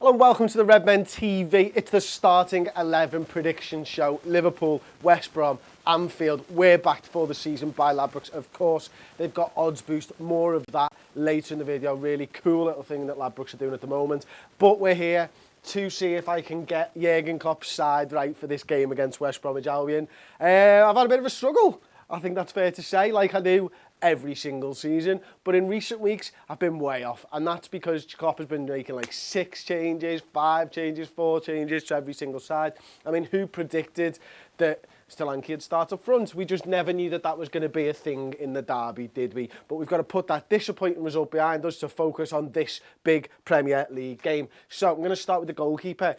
Hello and welcome to the Redmen TV. It's the starting 11 prediction show. Liverpool, West Brom, Anfield. We're backed for the season by Ladbrokes, of course. They've got odds boost. More of that later in the video. Really cool little thing that Ladbrokes are doing at the moment. But we're here to see if I can get Jurgen Klopp's side right for this game against West Bromwich Albion. I've had a bit of a struggle. I think that's fair to say, like I do every single season. But in recent weeks, I've been way off. And that's because Klopp has been making like 6 changes, 5 changes, 4 changes to every single side. I mean, who predicted that Solanke would start up front? We just never knew that that was going to be a thing in the derby, did we? But we've got to put that disappointing result behind us to focus on this big Premier League game. So I'm going to start with the goalkeeper.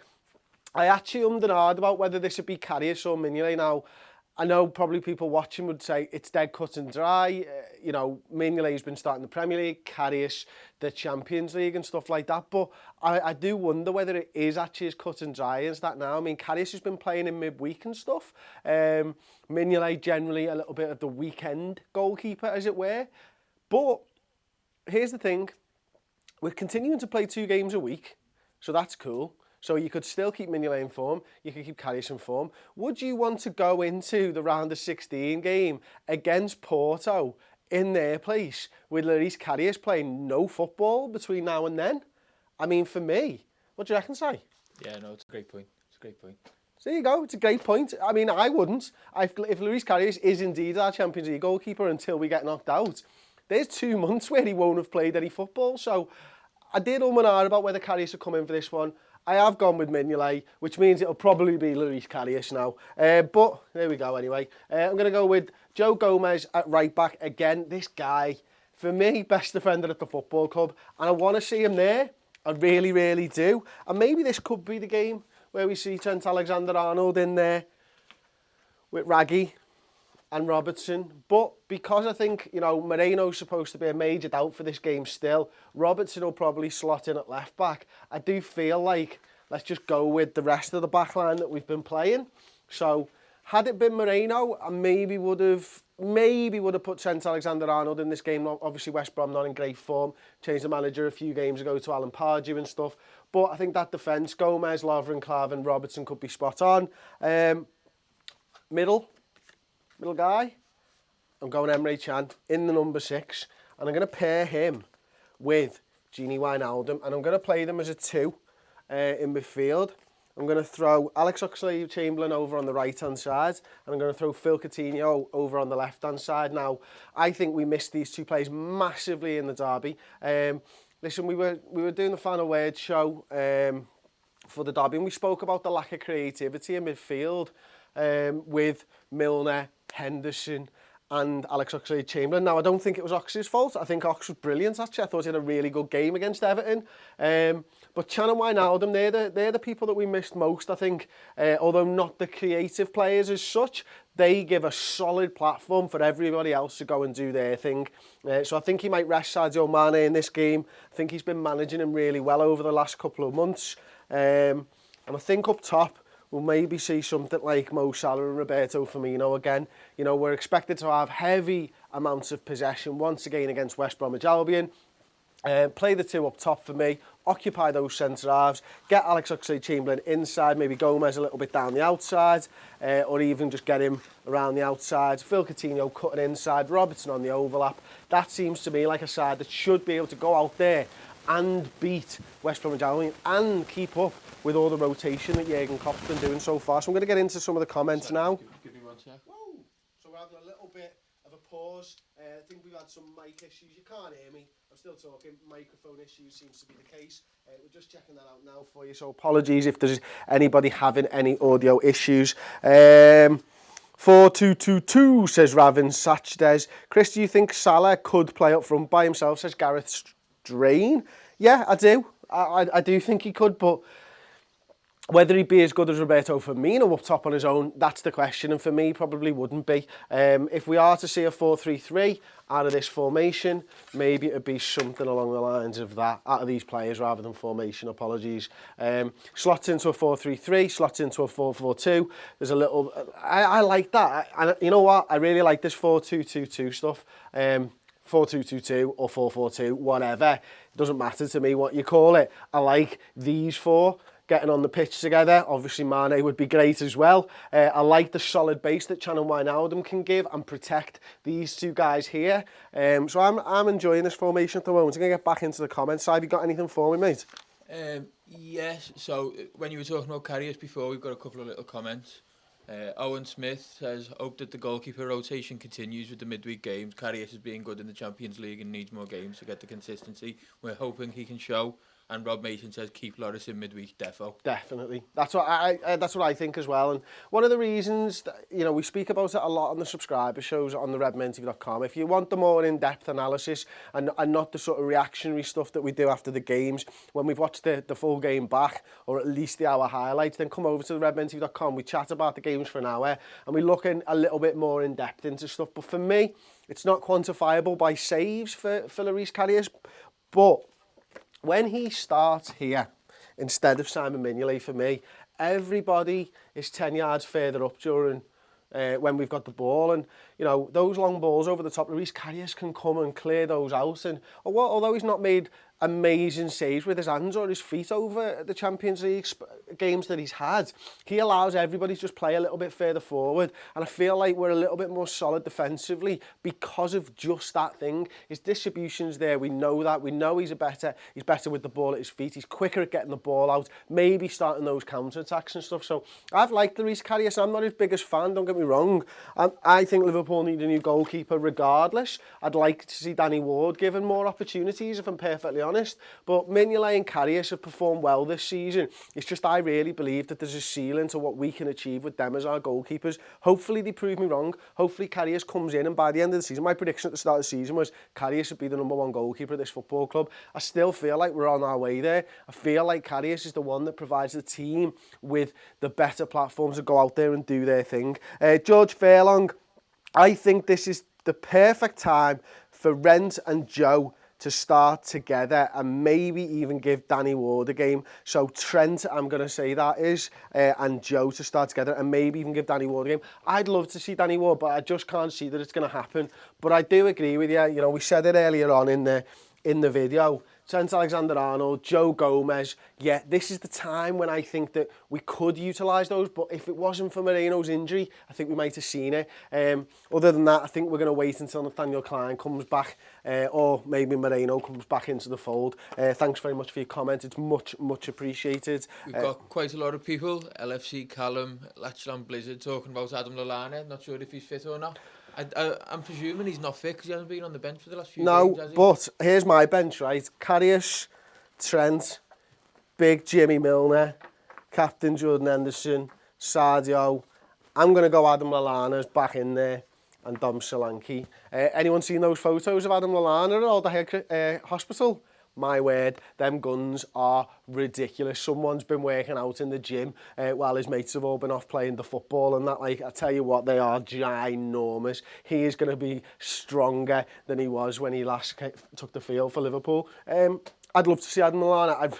I actually ummed and ahed about whether this would be Karius or Mignolet. Now, I know probably people watching would say it's dead cut and dry. You know, Mignolet's been starting the Premier League, Karius the Champions League and stuff like that. But I do wonder whether it is actually as cut and dry as that now. I mean, Karius has been playing in midweek and stuff. Mignolet generally a little bit of the weekend goalkeeper, as it were. But here's the thing. We're continuing to play 2 games a week, so that's cool. So you could still keep Mignolet in form, you could keep Karius in form. Would you want to go into the round of 16 game against Porto in their place with Lloris Karius playing no football between now and then? I mean, for me, what do you reckon, Si? Yeah, no, it's a great point. It's a great point. So there you go, it's a great point. I mean, I wouldn't. If Lloris Karius is indeed our Champions League goalkeeper until we get knocked out, there's 2 months where he won't have played any football. So I did and ahh about whether Karius would come in for this one. I have gone with Mignolet, which means it'll probably be Lloris Karius now. But there we go anyway. I'm going to go with Joe Gomez at right back. Again, this guy, for me, best defender at the football club. And I want to see him there. I really, really do. And maybe this could be the game where we see Trent Alexander-Arnold in there with Raggy and Robertson. But because I think, you know, Moreno's supposed to be a major doubt for this game still, Robertson will probably slot in at left back. I do feel like let's just go with the rest of the back line that we've been playing. So had it been Moreno, I maybe would have put Trent Alexander-Arnold in this game. Obviously West Brom not in great form. Changed the manager a few games ago to Alan Pardew and stuff. But I think that defence, Gomez, Lovren, Klavan, Robertson could be spot on. Middle guy, I'm going Emre Can in the number 6, and I'm going to pair him with Gini Wijnaldum, and I'm going to play them as a 2 in midfield. I'm going to throw Alex Oxlade-Chamberlain over on the right-hand side, and I'm going to throw Phil Coutinho over on the left-hand side. Now, I think we missed these 2 players massively in the derby. Listen, we were doing the final word show for the derby, and we spoke about the lack of creativity in midfield with Milner, Henderson and Alex Oxlade-Chamberlain. Now, I don't think it was Ox's fault. I think Ox was brilliant, actually. I thought he had a really good game against Everton. But Can and Wijnaldum, they're the people that we missed most, I think. Although not the creative players as such, they give a solid platform for everybody else to go and do their thing. So I think he might rest Sadio Mane in this game. I think he's been managing him really well over the last couple of months. And I think up top, we'll maybe see something like Mo Salah and Roberto Firmino again. You know, we're expected to have heavy amounts of possession once again against West Bromwich Albion. Play the 2 up top for me, occupy those centre halves, get Alex Oxlade-Chamberlain inside, maybe Gomez a little bit down the outside, or even just get him around the outside. Phil Coutinho cutting inside, Robertson on the overlap. That seems to me like a side that should be able to go out there and beat West Bromwich Albion and keep up with all the rotation that Jurgen Klopp's been doing so far. So I'm going to get into some of the comments now. Give me 1 sec. Whoa. So we're having a little bit of a pause. I think we've had some mic issues. You can't hear me. I'm still talking. Microphone issues seems to be the case. We're just checking that out now for you. So apologies if there's anybody having any audio issues. 4222 says Ravin Sachdes. Chris, do you think Salah could play up front by himself, says Gareth Strain? Yeah, I do. I do think he could, but whether he'd be as good as Roberto Firmino up top on his own, that's the question, and for me, probably wouldn't be. If we are to see a 4-3-3 out of this formation, maybe it'd be something along the lines of that, out of these players rather than formation, apologies. Slots into a 4-3-3, slots into a 4-4-2. There's a little... I like that. And you know what? I really like this 4-2-2-2 stuff. 4-2-2-2 or 4-4-2, whatever. It doesn't matter to me what you call it. I like these four getting on the pitch together. Obviously, Mane would be great as well. I like the solid base that Chan and Wijnaldum can give and protect these two guys here. So I'm enjoying this formation at the moment. I'm going to get back into the comments. So have you got anything for me, mate? Yes, so when you were talking about carriers before, we've got a couple of little comments. Owen Smith says, hope that the goalkeeper rotation continues with the midweek games. Karius is being good in the Champions League and needs more games to get the consistency. We're hoping he can show. And Rob Mason says, keep Loris in midweek, defo. Definitely. That's what I think as well. And one of the reasons, that, you know, we speak about it a lot on the subscriber shows on the redmentv.com. If you want the more in-depth analysis and not the sort of reactionary stuff that we do after the games, when we've watched the full game back, or at least the hour highlights, then come over to the redmentv.com. We chat about the games for an hour and we look in a little bit more in-depth into stuff. But for me, it's not quantifiable by saves for Loris Karius, but when he starts here, instead of Simon Mignolet, for me, everybody is 10 yards further up during when we've got the ball. And, you know, those long balls over the top, Loris Karius can come and clear those out. And although he's not made amazing saves with his hands or his feet over the Champions League games that he's had, he allows everybody to just play a little bit further forward, and I feel like we're a little bit more solid defensively because of just that thing. His distribution's there, we know that, we know he's better with the ball at his feet, he's quicker at getting the ball out, maybe starting those counter-attacks and stuff. So I've liked Loris Karius. I'm not his biggest fan, don't get me wrong. I think Liverpool need a new goalkeeper regardless. I'd like to see Danny Ward given more opportunities, if I'm perfectly honest, but Mignolet and Karius have performed well this season. It's just I really believe that there's a ceiling to what we can achieve with them as our goalkeepers. Hopefully they prove me wrong. Hopefully Karius comes in, and by the end of the season, my prediction at the start of the season was Karius would be the #1 goalkeeper at this football club. I still feel like we're on our way there. I feel like Karius is the one that provides the team with the better platforms to go out there and do their thing. George Fairlong, I think this is the perfect time for Rent and Joe to start together and maybe even give Danny Ward a game. So Trent, I'm going to say that is, and Joe to start together and maybe even give Danny Ward a game. I'd love to see Danny Ward, but I just can't see that it's going to happen. But I do agree with you. You know, we said it earlier on in the video. Trent Alexander-Arnold, Joe Gomez, yeah, this is the time when I think that we could utilise those, but if it wasn't for Moreno's injury, I think we might have seen it. Other than that, I think we're going to wait until Nathaniel Klein comes back, or maybe Moreno comes back into the fold. Thanks very much for your comment. It's much appreciated. We've got quite a lot of people, LFC Callum, Latchland Blizzard, talking about Adam Lallana. Not sure if he's fit or not. I'm presuming he's not fit because he hasn't been on the bench for the last few games, has he? But here's my bench, right? Karius, Trent, Big Jimmy Milner, Captain Jordan Henderson, Sadio. I'm going to go Adam Lallana's back in there, and Dom Solanke. Anyone seen those photos of Adam Lallana at Alderhead Hospital? My word, them guns are ridiculous. Someone's been working out in the gym while his mates have all been off playing the football and that. Like, I tell you what, they are ginormous. He is going to be stronger than he was when he last took the field for Liverpool. I'd love to see Adam Lallana.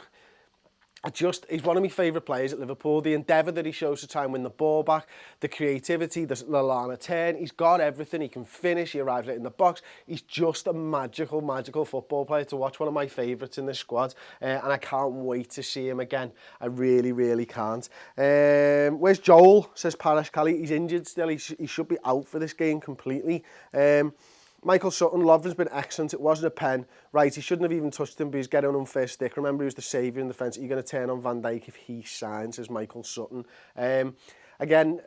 He's one of my favourite players at Liverpool. The endeavour that he shows to try and win the ball back, the creativity, the Lallana turn, he's got everything. He can finish, he arrives late in the box. He's just a magical football player to watch, one of my favourites in this squad. And I can't wait to see him again. I really can't. Where's Joel? Says Paresh Kelly. He's injured still. He should be out for this game completely. Michael Sutton, Lovren's been excellent. It wasn't a pen. Right, he shouldn't have even touched him, but he's getting an unfair stick. Remember, he was the saviour in the defence. Are you going to turn on Van Dijk if he signs, says Michael Sutton. Again,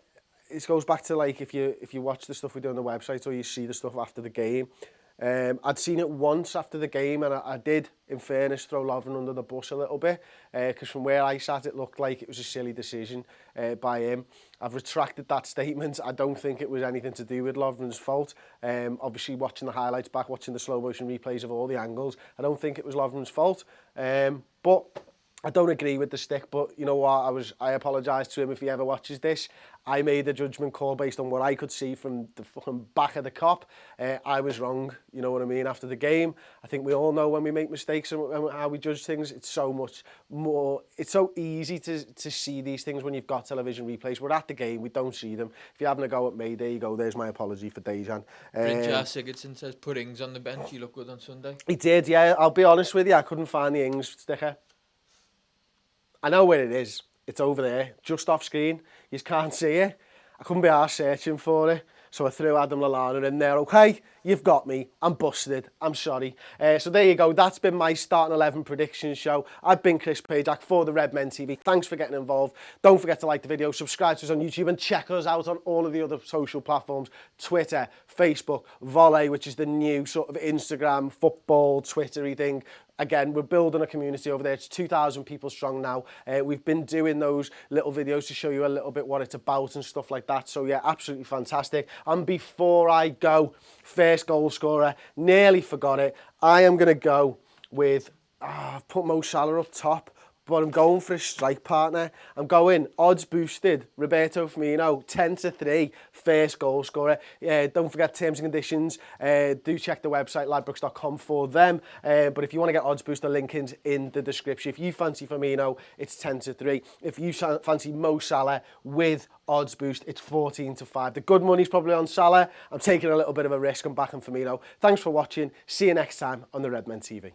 it goes back to, like, if you watch the stuff we do on the website or you see the stuff after the game. I'd seen it once after the game, and I did, in fairness, throw Lovren under the bus a little bit, because from where I sat, it looked like it was a silly decision by him. I've retracted that statement. I don't think it was anything to do with Lovren's fault. Obviously, watching the highlights back, watching the slow motion replays of all the angles, I don't think it was Lovren's fault. But I don't agree with the stick, but you know what? I apologise to him if he ever watches this. I made a judgment call based on what I could see from the back of the Kop. I was wrong, you know what I mean, after the game. I think we all know when we make mistakes and how we judge things. It's so much more, it's so easy to see these things when you've got television replays. We're at the game, we don't see them. If you're having a go at me, there you go, there's my apology for Dejan. Bridger Sigurdsson says, put Ings on the bench, you look good on Sunday. He did, yeah. I'll be honest with you, I couldn't find the Ings sticker. I know where it is. It's over there, just off screen. You can't see it. I couldn't be arsed searching for it. So I threw Adam Lallana in there. Okay, you've got me. I'm busted. I'm sorry. So there you go. That's been my starting 11 predictions show. I've been Chris Pajak for the Redmen TV. Thanks for getting involved. Don't forget to like the video, subscribe to us on YouTube, and check us out on all of the other social platforms. Twitter, Facebook, Volley, which is the new sort of Instagram, football, Twittery thing. Again, we're building a community over there. It's 2,000 people strong now. We've been doing those little videos to show you a little bit what it's about and stuff like that. So yeah, absolutely fantastic. And before I go, first goal scorer, nearly forgot it. I am going to go with, I've put Mo Salah up top, but I'm going for a strike partner. I'm going odds boosted, Roberto Firmino, 10-3, first goal scorer. Don't forget terms and conditions. Do check the website, ladbrokes.com for them. But if you want to get odds boost, the link is in the description. If you fancy Firmino, it's 10-3. If you fancy Mo Salah with odds boost, it's 14-5. The good money's probably on Salah. I'm taking a little bit of a risk. I'm backing Firmino. Thanks for watching. See you next time on the Redmen TV.